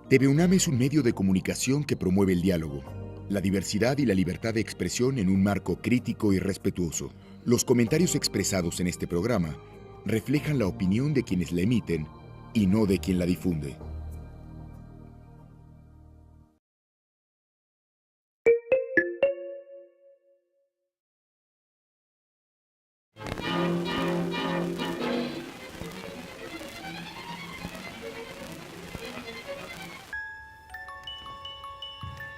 TV UNAM es un medio de comunicación que promueve el diálogo, la diversidad y la libertad de expresión en un marco crítico y respetuoso. Los comentarios expresados en este programa reflejan la opinión de quienes la emiten y no de quien la difunde.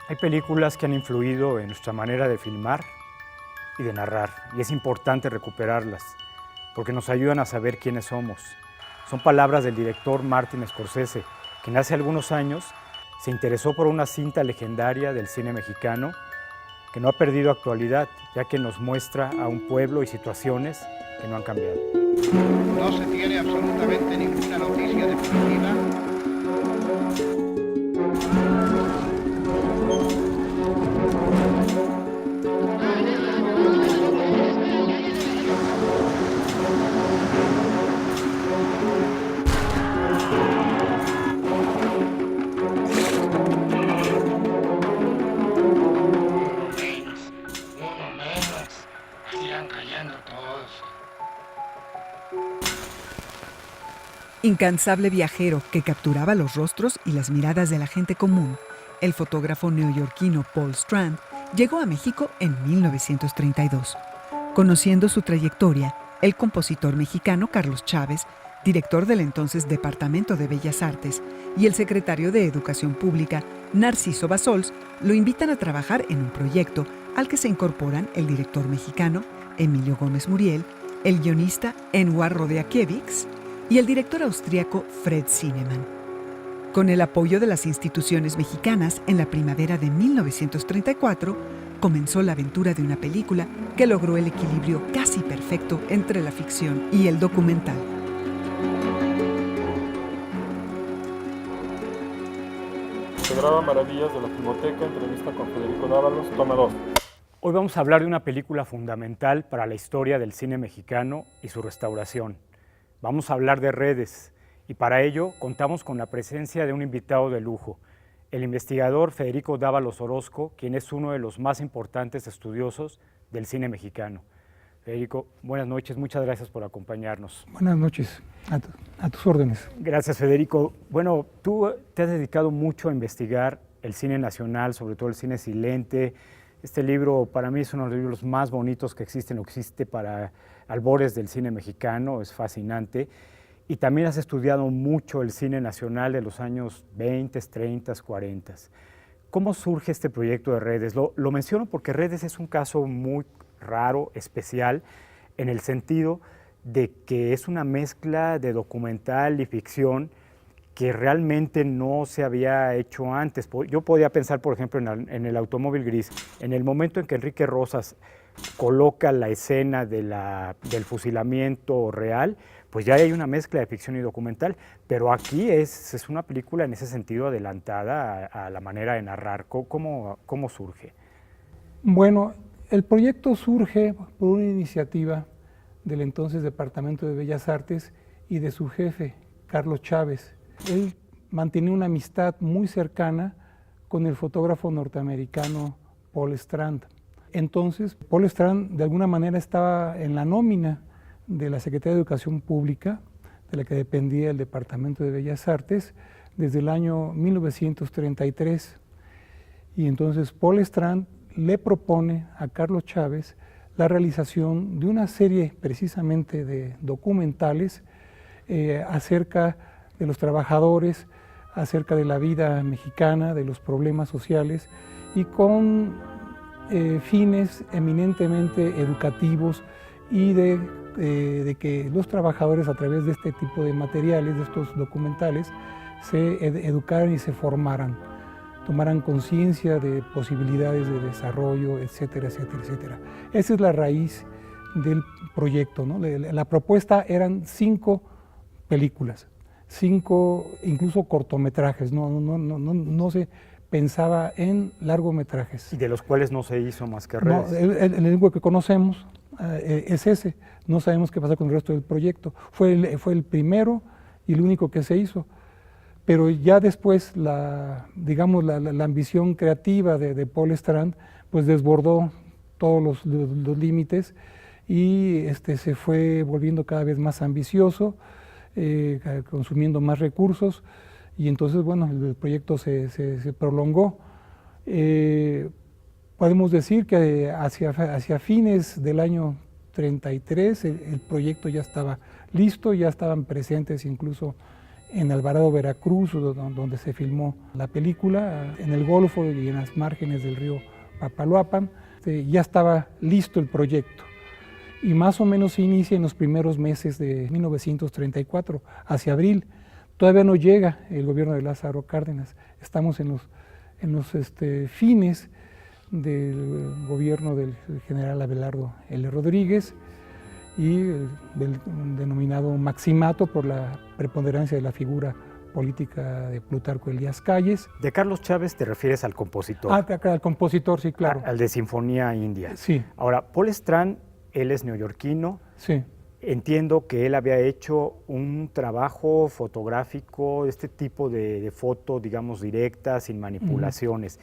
Hay películas que han influido en nuestra manera de filmar y de narrar, y es importante recuperarlas, porque nos ayudan a saber quiénes somos. Son palabras del director Martin Scorsese, quien hace algunos años se interesó por una cinta legendaria del cine mexicano que no ha perdido actualidad, ya que nos muestra a un pueblo y situaciones que no han cambiado. No se tiene absolutamente ninguna noticia definitiva. Incansable viajero que capturaba los rostros y las miradas de la gente común, el fotógrafo neoyorquino Paul Strand llegó a México en 1932. Conociendo su trayectoria, el compositor mexicano Carlos Chávez, director del entonces Departamento de Bellas Artes, y el secretario de Educación Pública, Narciso Basols, lo invitan a trabajar en un proyecto al que se incorporan el director mexicano Emilio Gómez Muriel, el guionista Enwar Rodeakiewicz y el director austríaco Fred Zinnemann. Con el apoyo de las instituciones mexicanas, en la primavera de 1934, comenzó la aventura de una película que logró el equilibrio casi perfecto entre la ficción y el documental. Se graba Maravillas de la Filmoteca, entrevista con Federico Dávalos, toma 2. Hoy vamos a hablar de una película fundamental para la historia del cine mexicano y su restauración. Vamos a hablar de Redes, y para ello contamos con la presencia de un invitado de lujo, el investigador Federico Dávalos Orozco, quien es uno de los más importantes estudiosos del cine mexicano. Federico, buenas noches, muchas gracias por acompañarnos. Buenas noches, a tus órdenes. Gracias, Federico. Bueno, tú te has dedicado mucho a investigar el cine nacional, sobre todo el cine silente. Este libro para mí es uno de los libros más bonitos que existen, o existe para albores del cine mexicano, es fascinante. Y también has estudiado mucho el cine nacional de los años 20, 30, 40. ¿Cómo surge este proyecto de Redes? Lo menciono porque Redes es un caso muy raro, especial, en el sentido de que es una mezcla de documental y ficción que realmente no se había hecho antes. Yo podía pensar, por ejemplo, en el Automóvil Gris. En el momento en que Enrique Rosas coloca la escena del fusilamiento real, pues ya hay una mezcla de ficción y documental, pero aquí es una película en ese sentido adelantada a la manera de narrar. ¿Cómo surge? Bueno, el proyecto surge por una iniciativa del entonces Departamento de Bellas Artes y de su jefe, Carlos Chávez. Él mantenía una amistad muy cercana con el fotógrafo norteamericano Paul Strand. Entonces, Paul Strand de alguna manera estaba en la nómina de la Secretaría de Educación Pública, de la que dependía el Departamento de Bellas Artes, desde el año 1933. Y entonces Paul Strand le propone a Carlos Chávez la realización de una serie precisamente de documentales acerca de los trabajadores, acerca de la vida mexicana, de los problemas sociales, y con fines eminentemente educativos y de que los trabajadores, a través de este tipo de materiales, de estos documentales, se educaran y se formaran, tomaran conciencia de posibilidades de desarrollo, etcétera, etcétera, etcétera. Esa es la raíz del proyecto, ¿no? La propuesta eran 5 películas, 5 incluso cortometrajes, no se pensaba en largometrajes. Y de los cuales no se hizo más que Redes. No, el único que conocemos es ese, no sabemos qué pasa con el resto del proyecto. Fue el primero y el único que se hizo. pero ya después digamos, la ambición creativa de Paul Strand pues desbordó todos los límites y se fue volviendo cada vez más ambicioso, consumiendo más recursos, y entonces, bueno, el proyecto se prolongó. Podemos decir que hacia fines del año 33 el proyecto ya estaba listo, ya estaban presentes incluso en Alvarado, Veracruz, donde se filmó la película, en el Golfo y en las márgenes del río Papaloapan. Ya estaba listo el proyecto y más o menos se inicia en los primeros meses de 1934, hacia abril. Todavía no llega el gobierno de Lázaro Cárdenas, estamos en los fines del gobierno del general Abelardo L. Rodríguez y del denominado maximato por la preponderancia de la figura política de Plutarco Elías Calles. De Carlos Chávez te refieres al compositor. Al compositor, sí, claro. Al de Sinfonía India. Sí. Ahora, Paul Strand, él es neoyorquino. Sí. Entiendo que él había hecho un trabajo fotográfico, este tipo de foto, digamos, directa, sin manipulaciones.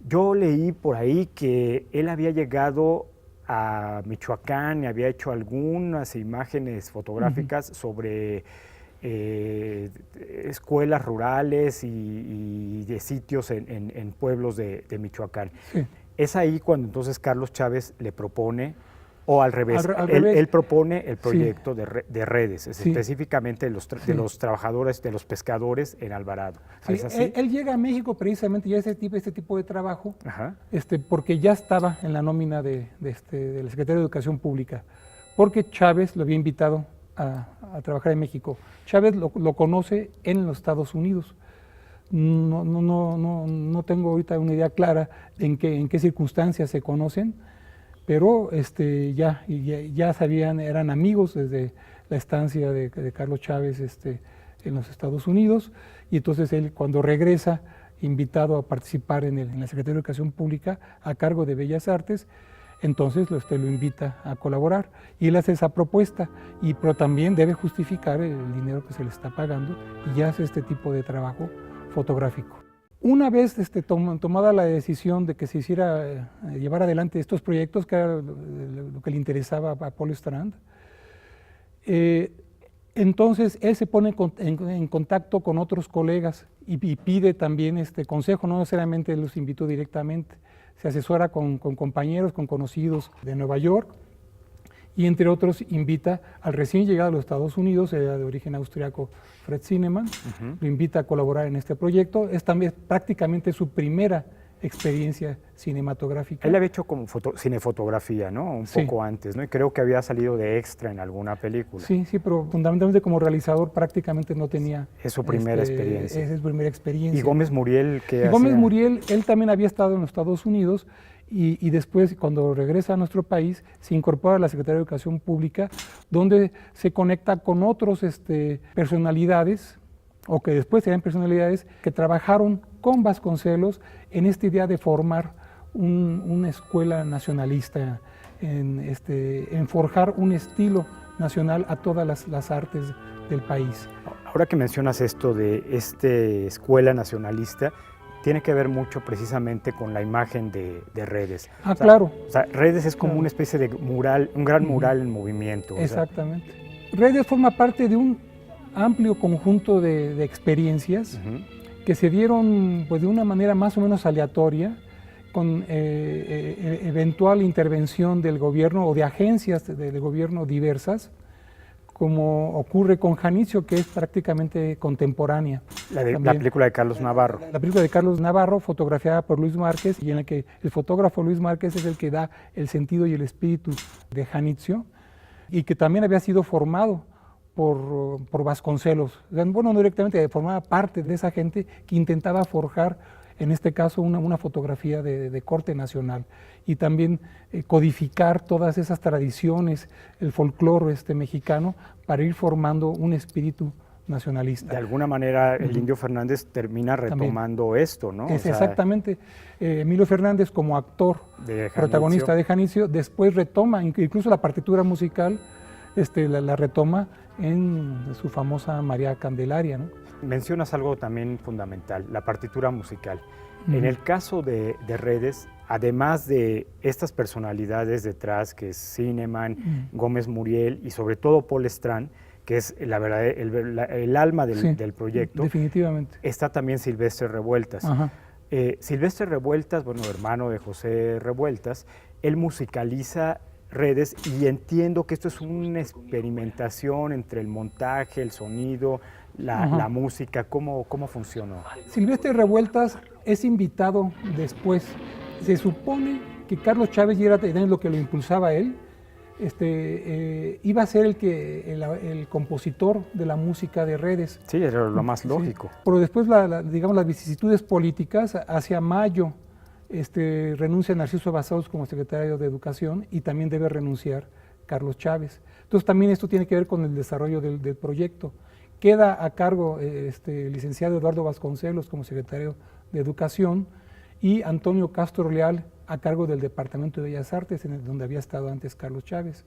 Yo leí por ahí que él había llegado a Michoacán y había hecho algunas imágenes fotográficas sobre escuelas rurales y de sitios en pueblos de Michoacán. Sí. Es ahí cuando entonces Carlos Chávez le propone, o al revés, revés. Él propone el proyecto Sí. de redes, Sí. específicamente de los trabajadores, de los pescadores en Alvarado. Sí, ¿Es así? él llega a México precisamente ya este tipo de trabajo, Ajá. Porque ya estaba en la nómina de la Secretaría de Educación Pública, porque Chávez lo había invitado a trabajar en México. Chávez lo conoce en los Estados Unidos. No tengo ahorita una idea clara en qué circunstancias se conocen, pero ya sabían, eran amigos desde la estancia de Carlos Chávez en los Estados Unidos, y entonces él, cuando regresa, invitado a participar en la Secretaría de Educación Pública a cargo de Bellas Artes, entonces lo invita a colaborar y él hace esa propuesta, pero también debe justificar el dinero que se le está pagando y ya hace este tipo de trabajo fotográfico. Una vez tomada la decisión de que se hiciera llevar adelante estos proyectos, que era lo que le interesaba a Paul Strand, entonces él se pone en contacto con otros colegas y pide también consejo, no necesariamente los invitó directamente, se asesora con compañeros, con conocidos de Nueva York, y entre otros invita al recién llegado a los Estados Unidos, de origen austriaco, Fred Zinnemann, lo invita a colaborar en este proyecto. Es también prácticamente su primera experiencia cinematográfica. Él había hecho como cinefotografía, ¿no? Un Sí. poco antes, ¿no? Y creo que había salido de extra en alguna película. Sí, pero fundamentalmente como realizador prácticamente no tenía... Es su primera experiencia. Es su primera experiencia. ¿Y Gómez Muriel qué Y Gómez hacía? Muriel, él también había estado en los Estados Unidos y después, cuando regresa a nuestro país, se incorpora a la Secretaría de Educación Pública, donde se conecta con otros personalidades, o que después serían personalidades, que trabajaron con Vasconcelos en esta idea de formar una escuela nacionalista, en forjar un estilo nacional a todas las artes del país. Ahora que mencionas esto de escuela nacionalista, tiene que ver mucho precisamente con la imagen de redes. Claro. O sea, redes es como Claro. una especie de mural, un gran mural en movimiento. Exactamente. Redes forma parte de un amplio conjunto de experiencias que se dieron pues, de una manera más o menos aleatoria, con eventual intervención del gobierno o de agencias del gobierno diversas, como ocurre con Janitzio, que es prácticamente contemporánea. La película de Carlos Navarro. La película de Carlos Navarro, fotografiada por Luis Márquez, y en la que el fotógrafo Luis Márquez es el que da el sentido y el espíritu de Janitzio, y que también había sido formado por Vasconcelos. Bueno, no directamente, formaba parte de esa gente que intentaba forjar, en este caso, una fotografía de corte nacional, y también codificar todas esas tradiciones, el folclore mexicano, para ir formando un espíritu nacionalista. De alguna manera, el Indio Fernández termina retomando esto, ¿no? Exactamente. Emilio Fernández, como actor protagonista de Janitzio, después retoma, incluso la partitura musical, la retoma en su famosa María Candelaria, ¿no? Mencionas algo también fundamental, la partitura musical. En el caso de Redes, además de estas personalidades detrás, que es Zinnemann, Gómez Muriel y sobre todo Paul Strand, que es la verdad, el alma del proyecto, definitivamente. Está también Silvestre Revueltas. Silvestre Revueltas, bueno, hermano de José Revueltas, él musicaliza Redes y entiendo que esto es una experimentación entre el montaje, el sonido, la música. ¿Cómo funcionó? Silvestre Revueltas es invitado después. Se supone que Carlos Chávez, y era lo que lo impulsaba a él, iba a ser el compositor de la música de Redes. Sí, era lo más lógico. Sí. Pero después, digamos, las vicisitudes políticas, hacia mayo, renuncia Narciso Basados como secretario de Educación y también debe renunciar Carlos Chávez. Entonces también esto tiene que ver con el desarrollo del proyecto. Queda a cargo el licenciado Eduardo Vasconcelos como secretario de Educación y Antonio Castro Leal a cargo del Departamento de Bellas Artes, donde había estado antes Carlos Chávez.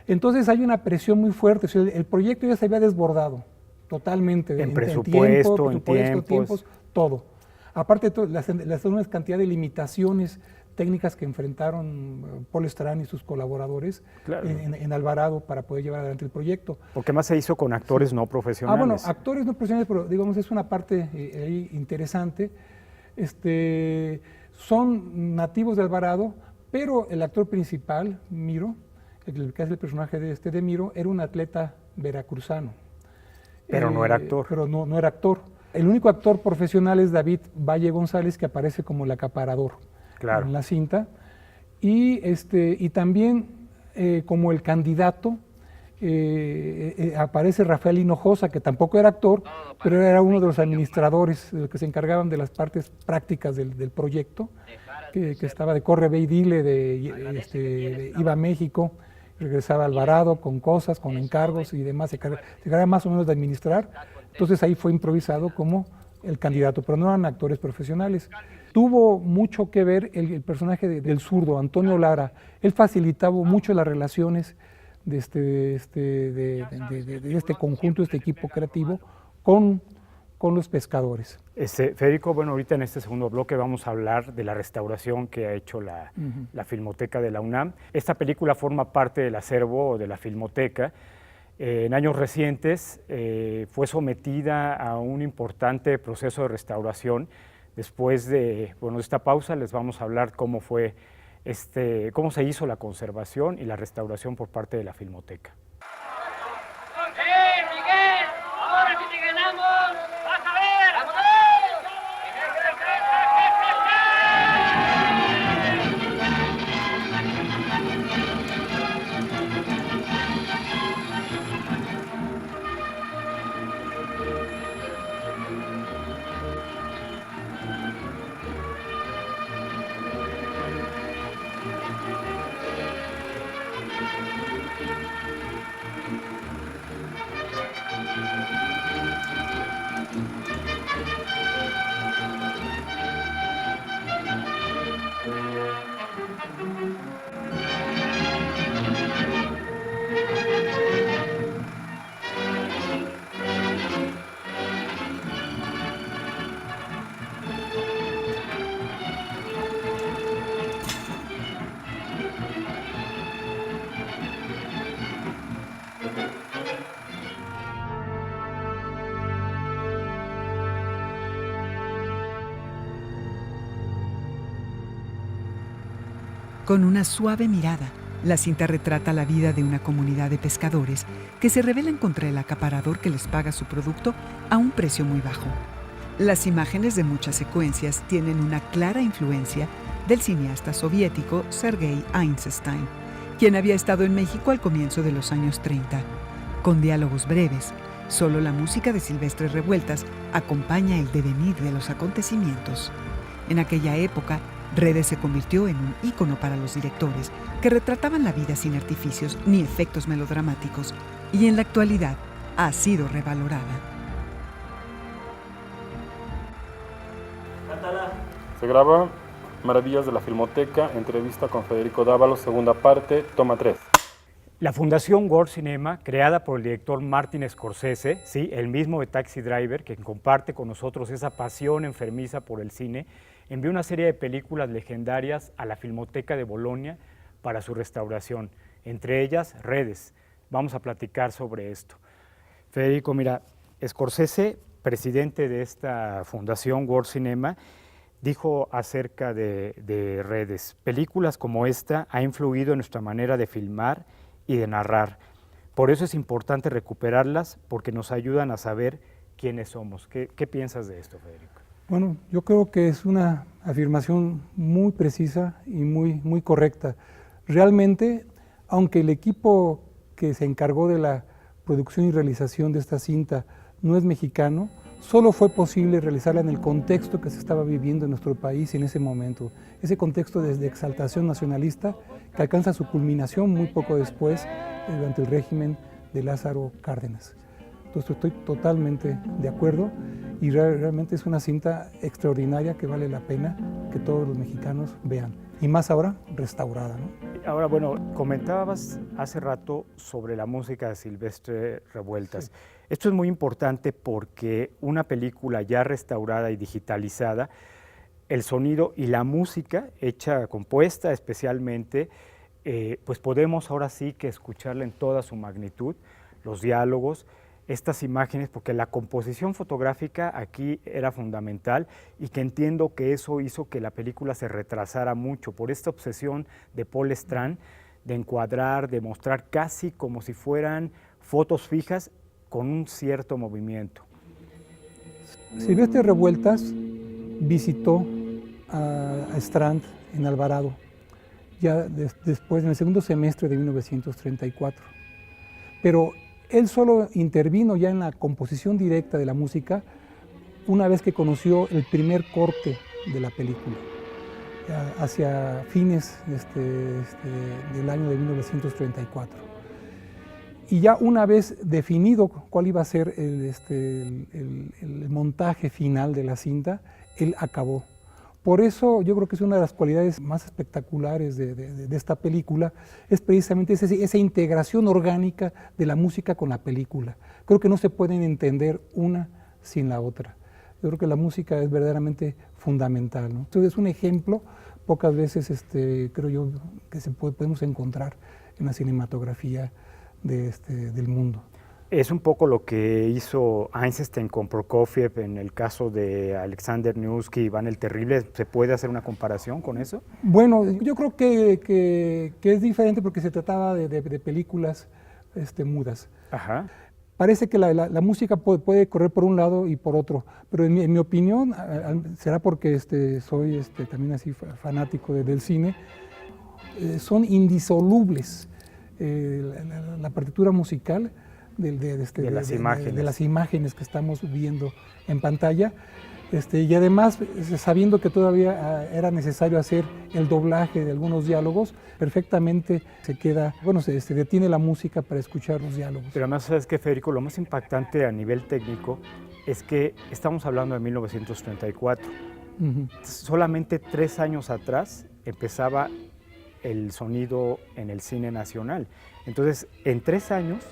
Entonces hay una presión muy fuerte, o sea, el proyecto ya se había desbordado totalmente. En presupuesto, en tiempos, todo. Aparte, las enormes cantidad de limitaciones técnicas que enfrentaron Paul Strand y sus colaboradores en Alvarado para poder llevar adelante el proyecto. Porque más se hizo con actores no profesionales. Bueno, actores no profesionales, pero digamos es una parte ahí interesante. Son nativos de Alvarado, pero el actor principal, Miro, el que es el personaje de Miro, era un atleta veracruzano. Pero no era actor. Pero no era actor. El único actor profesional es David Valle González, que aparece como el acaparador en la cinta. Y también como el candidato aparece Rafael Hinojosa, que tampoco era actor, pero era uno de los administradores, de los que se encargaban de las partes prácticas del proyecto, que estaba de corre, ve y dile, iba a México, regresaba a Alvarado con cosas, con encargos y demás, se encargaba más o menos de administrar. Entonces ahí fue improvisado como el candidato, pero no eran actores profesionales. Tuvo mucho que ver el personaje del zurdo, Antonio Lara. Él facilitaba mucho las relaciones de este conjunto, este equipo creativo, con los pescadores. Federico, bueno, ahorita en este segundo bloque vamos a hablar de la restauración que ha hecho la Filmoteca de la UNAM. Esta película forma parte del acervo de la Filmoteca. En años recientes fue sometida a un importante proceso de restauración. Después de esta pausa les vamos a hablar cómo fue cómo se hizo la conservación y la restauración por parte de la Filmoteca. Miguel! ¡Ahora sí te ganamos! ¡Vas a ver! Con una suave mirada, la cinta retrata la vida de una comunidad de pescadores que se rebelan contra el acaparador que les paga su producto a un precio muy bajo. Las imágenes de muchas secuencias tienen una clara influencia del cineasta soviético Sergei Eisenstein, quien había estado en México al comienzo de los años 30. Con diálogos breves, solo la música de Silvestre Revueltas acompaña el devenir de los acontecimientos. En aquella época, Redes se convirtió en un ícono para los directores que retrataban la vida sin artificios ni efectos melodramáticos, y en la actualidad ha sido revalorada. Se graba Maravillas de la Filmoteca, entrevista con Federico Dávalos, segunda parte, toma 3. La Fundación World Cinema, creada por el director Martin Scorsese, ¿sí? El mismo de Taxi Driver, que comparte con nosotros esa pasión enfermiza por el cine, envió una serie de películas legendarias a la Filmoteca de Bolonia para su restauración, entre ellas Redes. Vamos a platicar sobre esto. Federico, mira, Scorsese, presidente de esta Fundación World Cinema, dijo acerca de Redes: películas como esta ha influido en nuestra manera de filmar y de narrar. Por eso es importante recuperarlas, porque nos ayudan a saber quiénes somos. ¿Qué piensas de esto, Federico? Bueno, yo creo que es una afirmación muy precisa y muy correcta. Realmente, aunque el equipo que se encargó de la producción y realización de esta cinta no es mexicano, solo fue posible realizarla en el contexto que se estaba viviendo en nuestro país en ese momento. Ese contexto de exaltación nacionalista que alcanza su culminación muy poco después, durante el régimen de Lázaro Cárdenas. Entonces estoy totalmente de acuerdo y realmente es una cinta extraordinaria que vale la pena que todos los mexicanos vean. Y más ahora restaurada, ¿no? Ahora, bueno, comentabas hace rato sobre la música de Silvestre Revueltas. Sí. Esto es muy importante porque una película ya restaurada y digitalizada, el sonido y la música hecha, compuesta especialmente, pues podemos ahora sí que escucharla en toda su magnitud, los diálogos, estas imágenes, porque la composición fotográfica aquí era fundamental y que entiendo que eso hizo que la película se retrasara mucho por esta obsesión de Paul Strand de encuadrar, de mostrar casi como si fueran fotos fijas con un cierto movimiento. Silvestre Revueltas visitó a Strand en Alvarado, ya después, en el segundo semestre de 1934, pero él solo intervino ya en la composición directa de la música una vez que conoció el primer corte de la película, hacia fines del año de 1934. Y ya una vez definido cuál iba a ser el montaje final de la cinta, él acabó. Por eso yo creo que es una de las cualidades más espectaculares de esta película, es precisamente esa integración orgánica de la música con la película. Creo que no se pueden entender una sin la otra. Yo creo que la música es verdaderamente fundamental, ¿no? Entonces es un ejemplo, pocas veces creo yo que podemos encontrar en la cinematografía del mundo. Es un poco lo que hizo Eisenstein con Prokofiev en el caso de Alexander Nevsky, Iván el Terrible. ¿Se puede hacer una comparación con eso? Bueno, yo creo que es diferente porque se trataba de películas mudas. Ajá. Parece que la música puede correr por un lado y por otro, pero en mi opinión, será porque soy también así fanático del cine, son indisolubles. La partitura musical de las imágenes que estamos viendo en pantalla, y además sabiendo que todavía era necesario hacer el doblaje de algunos diálogos, perfectamente se detiene la música para escuchar los diálogos. Pero además, ¿sabes qué, Federico? Lo más impactante a nivel técnico es que estamos hablando de 1934. Solamente 3 años atrás empezaba el sonido en el cine nacional. Entonces, en 3 años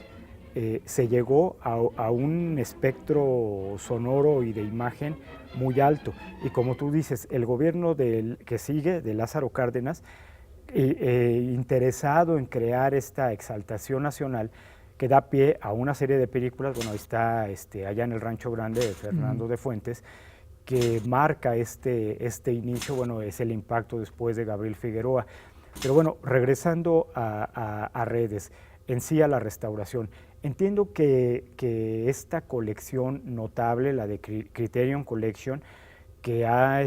se llegó a un espectro sonoro y de imagen muy alto. Y como tú dices, el gobierno que sigue, de Lázaro Cárdenas, interesado en crear esta exaltación nacional que da pie a una serie de películas. Bueno, ahí está allá en el Rancho Grande de Fernando de Fuentes, que marca este inicio. Bueno, es el impacto después de Gabriel Figueroa. Pero bueno, regresando a Redes, en sí a la restauración, entiendo que esta colección notable, la de Criterion Collection, que ha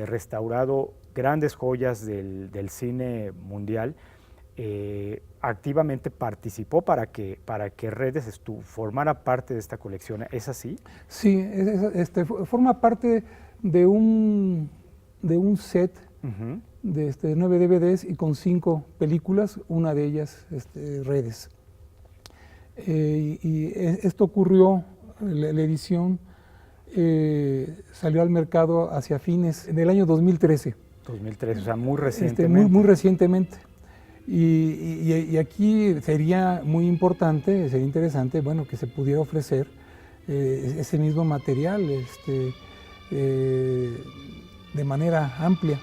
restaurado grandes joyas del cine mundial, activamente participó para que Redes formara parte de esta colección. ¿Es así? Sí, forma parte de un set de 9 DVDs y con 5 películas, una de ellas Redes. Y esto ocurrió, la edición salió al mercado hacia fines del año 2013. 2013, o sea, muy recientemente. Muy recientemente. Y aquí sería muy importante, sería interesante, bueno, que se pudiera ofrecer ese mismo material de manera amplia,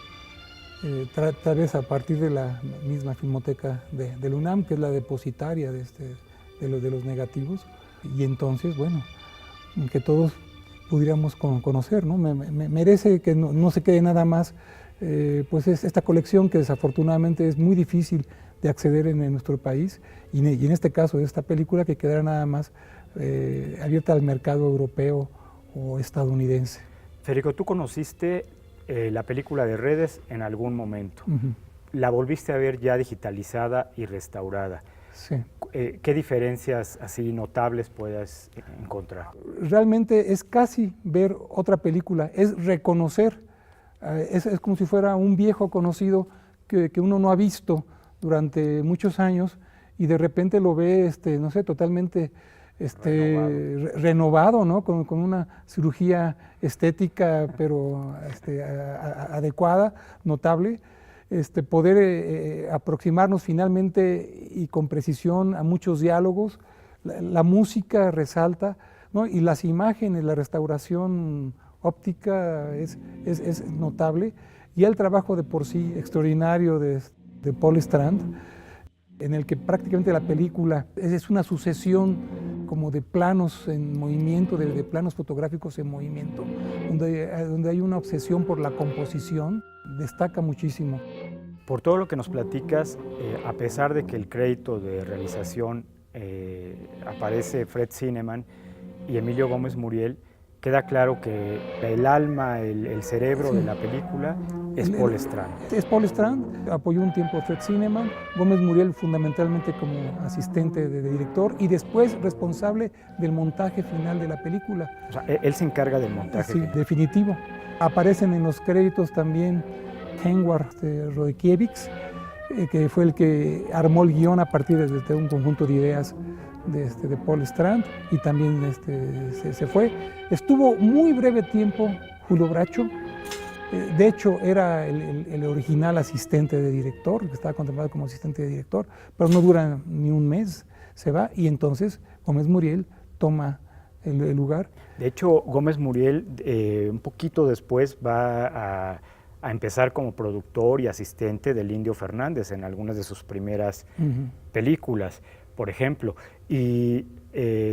tal vez a partir de la misma Filmoteca del UNAM, que es la depositaria de los negativos, y entonces, bueno, que todos pudiéramos conocer, ¿no? Merece que no se quede nada más, pues esta colección que desafortunadamente es muy difícil de acceder en nuestro país, y en este caso de esta película que quedara nada más abierta al mercado europeo o estadounidense. Federico, tú conociste la película de Redes en algún momento. La volviste a ver ya digitalizada y restaurada. Sí. ¿Qué diferencias así notables puedas encontrar? Realmente es casi ver otra película, es reconocer, es como si fuera un viejo conocido que uno no ha visto durante muchos años y de repente lo ve, no sé, totalmente renovado, ¿no? Con una cirugía estética, pero adecuada, notable. Poder aproximarnos finalmente y con precisión a muchos diálogos, la música resalta, ¿no? Y las imágenes, la restauración óptica es notable, y el trabajo de por sí extraordinario de Paul Strand, en el que prácticamente la película es una sucesión como de planos en movimiento, de planos fotográficos en movimiento, donde hay una obsesión por la composición, destaca muchísimo. Por todo lo que nos platicas, a pesar de que el crédito de realización aparece Fred Zinnemann y Emilio Gómez Muriel, queda claro que el alma, el cerebro de la película es Paul Strand. Es Paul Strand, apoyó un tiempo a Fred Zinnemann, Gómez Muriel fundamentalmente como asistente de director y después responsable del montaje final de la película. O sea, él se encarga del montaje. Sí, definitivo. Aparecen en los créditos también Kenward Rodkiewicz, que fue el que armó el guión a partir de un conjunto de ideas de Paul Strand, y también se fue. Estuvo muy breve tiempo Julio Bracho, de hecho era el original asistente de director, que estaba contemplado como asistente de director, pero no dura ni un mes, se va, y entonces Gómez Muriel toma el lugar. De hecho, Gómez Muriel un poquito después va a empezar como productor y asistente del Indio Fernández en algunas de sus primeras películas, por ejemplo. Y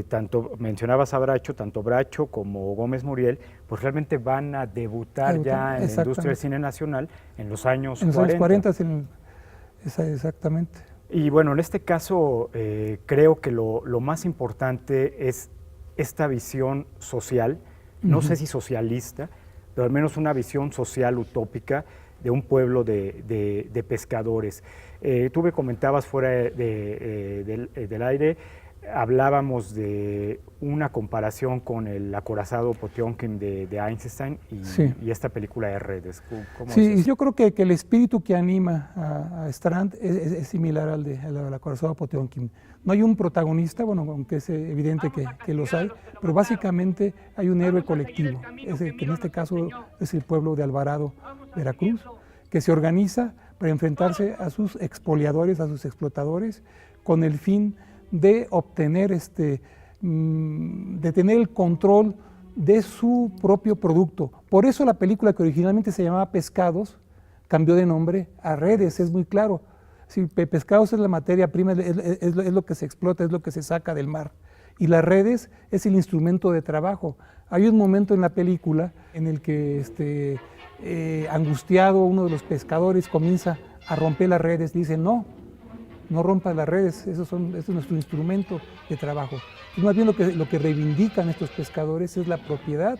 tanto mencionabas a Bracho, tanto Bracho como Gómez Muriel, pues realmente van a debutar ya en la industria del cine nacional en los años 40. En los años 40, exactamente. Y bueno, en este caso creo que lo más importante es esta visión social, no sé si socialista, pero al menos una visión social utópica de un pueblo de pescadores. Tú me comentabas fuera del aire, hablábamos de una comparación con el acorazado Potionkin de Einstein y esta película de Redes. ¿Cómo sí, es eso? Yo creo que el espíritu que anima a Strand es similar al del acorazado Potionkin. No hay un protagonista, bueno, aunque es evidente que los hay, pero básicamente hay un héroe colectivo, que en este caso es el pueblo de Alvarado, Veracruz, que se organiza para enfrentarse a sus expoliadores, a sus explotadores, con el fin de obtener, de tener el control de su propio producto. Por eso la película, que originalmente se llamaba Pescados, cambió de nombre a Redes, es muy claro. Sí, pescados es la materia prima, es lo que se explota, es lo que se saca del mar. Y las redes es el instrumento de trabajo. Hay un momento en la película en el que angustiado uno de los pescadores comienza a romper las redes. Dice, no rompas las redes, este es nuestro instrumento de trabajo. Y más bien lo que reivindican estos pescadores es la propiedad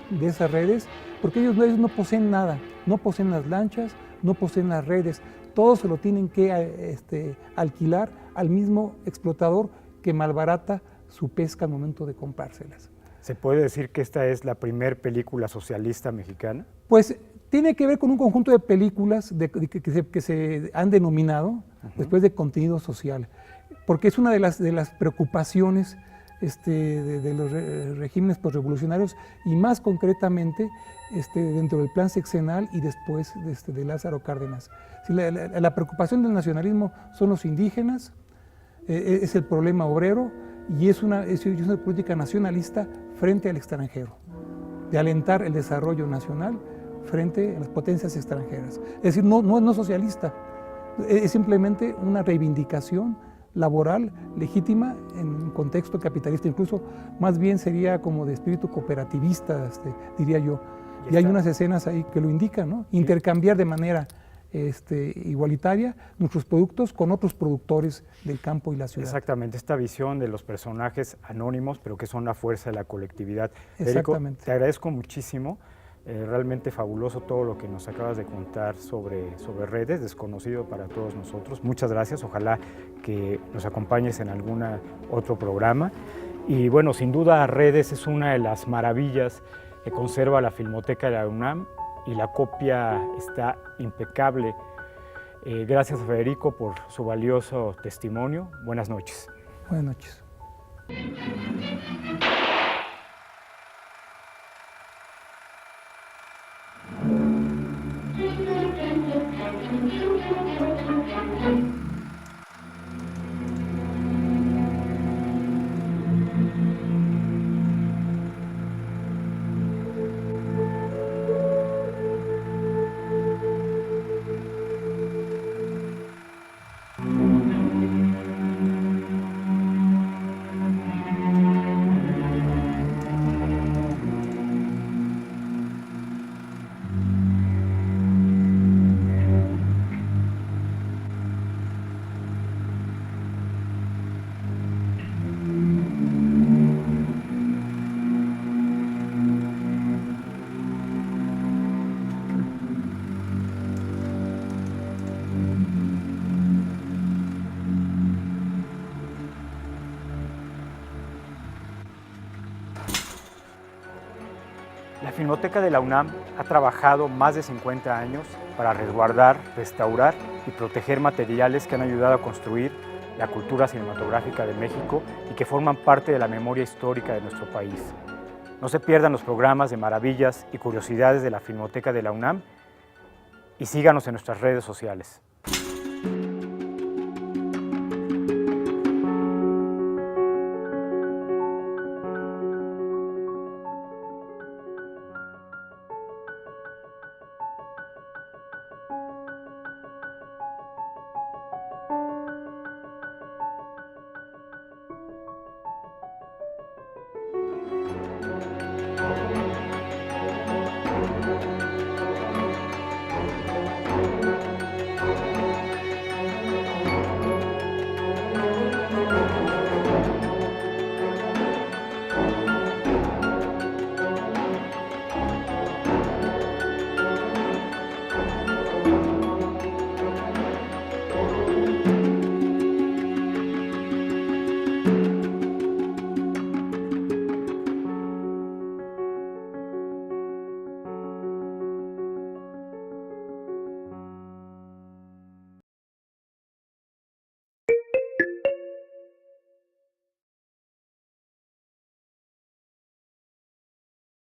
de esas redes, porque ellos no poseen nada, no poseen las lanchas, no poseen las redes, todo se lo tienen que alquilar al mismo explotador que malbarata su pesca al momento de comprárselas. ¿Se puede decir que esta es la primer película socialista mexicana? Pues tiene que ver con un conjunto de películas que se han denominado después de contenido social, porque es una de las preocupaciones de los regímenes posrevolucionarios y más concretamente dentro del plan sexenal y después de Lázaro Cárdenas. Si la preocupación del nacionalismo son los indígenas, es el problema obrero y es una política nacionalista frente al extranjero, de alentar el desarrollo nacional frente a las potencias extranjeras. Es decir, no socialista, es simplemente una reivindicación laboral legítima en un contexto capitalista, incluso más bien sería como de espíritu cooperativista, diría yo. Y hay unas escenas ahí que lo indican, ¿no? Intercambiar de manera igualitaria nuestros productos con otros productores del campo y la ciudad. Exactamente, esta visión de los personajes anónimos, pero que son la fuerza de la colectividad. Exactamente. Federico, te agradezco muchísimo. Realmente fabuloso todo lo que nos acabas de contar sobre redes, desconocido para todos nosotros. Muchas gracias, ojalá que nos acompañes en algún otro programa. Y bueno, sin duda redes es una de las maravillas que conserva la Filmoteca de la UNAM y la copia está impecable. Gracias a Federico por su valioso testimonio. Buenas noches. Buenas noches. La Filmoteca de la UNAM ha trabajado más de 50 años para resguardar, restaurar y proteger materiales que han ayudado a construir la cultura cinematográfica de México y que forman parte de la memoria histórica de nuestro país. No se pierdan los programas de maravillas y curiosidades de la Filmoteca de la UNAM y síganos en nuestras redes sociales.